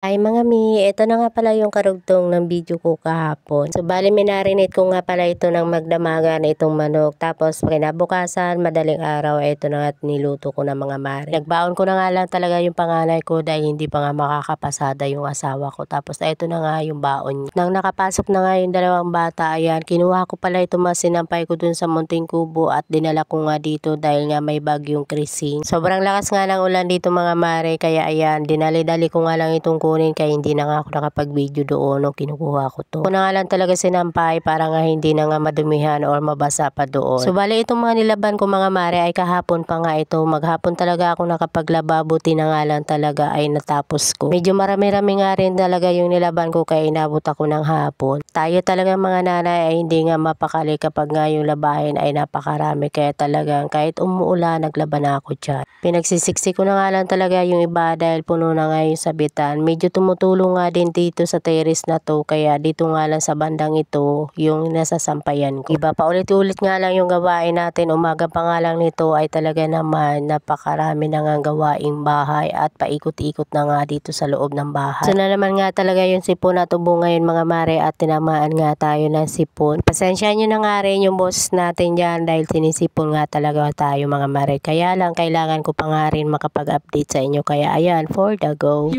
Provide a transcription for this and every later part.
Ay mga mi, ito na nga pala yung karugtong ng video ko kahapon. So bali minarinate ko nga pala ito ng magdamagan itong manok. Tapos kinabukasan, madaling araw, ito na nga niluto ko ng mga mare. Nagbaon ko na nga lang talaga yung panganay ko dahil hindi pa nga makakapasada yung asawa ko. Tapos ito na nga yung baon niya. Nang nakapasok na nga yung dalawang bata, ayan, kinuha ko pala ito sinampay ko dun sa Munting Kubo at dinala ko nga dito dahil nga may bagyong Krising. Sobrang lakas nga ng ulan dito mga mare, kaya ayan, dinali-dali ko nga lang itong kunin kaya hindi na nga ako nakapag-video doon nung kinukuha ko to. Ako na nga lang talaga sinampay para nga hindi na nga madumihan or mabasa pa doon. So bali itong mga nilaban ko mga mare ay kahapon pa nga ito. Maghapon talaga ako nakapaglaba, buti na nga lang talaga ay natapos ko. Medyo marami-rami nga rin talaga yung nilaban ko kaya inabot ako ng hapon. Tayo talaga mga nanay ay hindi nga mapakali kapag nga yung labahin ay napakarami, kaya talagang kahit umuulan naglaba na ako dyan. Pinagsisiksi ko na nga lang talaga yung iba dahil puno na nga yung sabitan. Medyo tumutulong nga din dito sa terrace na to, kaya dito nga lang sa bandang ito yung nasasampayan ko. Iba pa ulit-ulit nga lang yung gawain natin. Umaga pa nga lang nito ay talaga naman napakarami na nga gawaing bahay at paikot-ikot na nga dito sa loob ng bahay. So na naman nga talaga yung sipon na tubo ngayon mga mare at tinamaan nga tayo ng sipon. Pasensya nyo na nga rin yung boss natin dyan dahil sinisipon nga talaga tayo mga mare. Kaya lang kailangan ko pa nga rin makapag-update sa inyo, kaya ayan, for the go.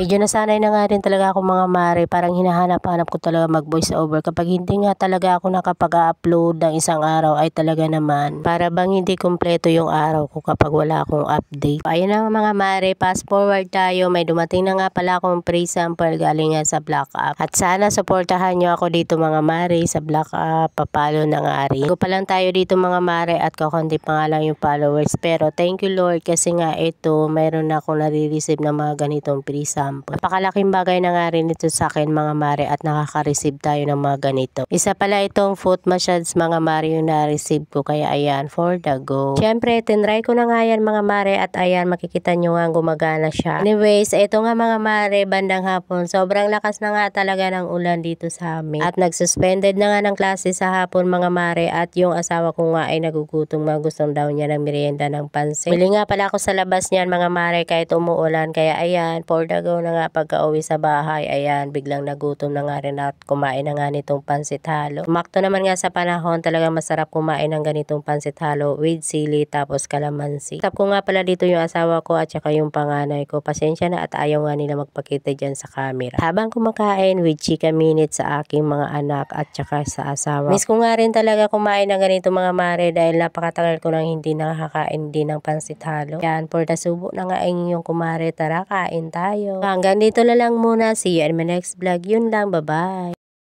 Medyo nasanay na nga rin talaga ako mga mare, parang hinahanap-hanap ko talaga mag voice over. Kapag hindi nga talaga ako nakapag-upload ng isang araw ay talaga naman para bang hindi kumpleto yung araw ko kapag wala akong update. Ayun na mga mare, fast forward tayo. May dumating na nga pala akong free sample galing nga sa Black App. At sana supportahan nyo ako dito mga mare sa Black App, papalo na nga rin. Bago pa lang tayo dito mga mare at kakunti pa nga lang yung followers. Pero thank you Lord kasi nga ito, mayroon na akong nare-receive na mga ganitong free sample. Napakalaking bagay na nga rin ito sa akin mga mare at nakaka-receive tayo ng mga ganito. Isa pala itong foot massage mga mare yung na-receive ko, kaya ayan, for the go. Syempre, tinry ko na nga yan mga mare at ayan, makikita nyo nga gumagana siya. Anyways, ito nga mga mare, bandang hapon, sobrang lakas na nga talaga ng ulan dito sa amin. At nagsuspended na nga ng klase sa hapon mga mare at yung asawa ko nga ay nagugutom nga, gustong daw niya ng merienda ng pansit. Bili nga pala ako sa labas niyan mga mare kahit umuulan, kaya ayan, for the go na nga pagka-uwi sa bahay. Ayan, biglang nagutom na nga rin at kumain na nga nitong pansit halo. Makto naman nga sa panahon, talaga masarap kumain ng ganitong pansit halo with sili tapos kalamansi. Tap ko nga pala dito yung asawa ko at saka yung panganay ko. Pasensya na at ayaw nga nila magpakita dyan sa camera. Habang kumakain with chika minute sa aking mga anak at saka sa asawa. Miss ko nga rin talaga kumain ng ganito mga mare dahil napakatagal ko nang hindi nakakain din ng pansit halo. Yan, for the subo na nga inyong kumare, tara kain tayo. Hanggang dito na lang muna. See you in my next vlog. Yun lang. Bye-bye.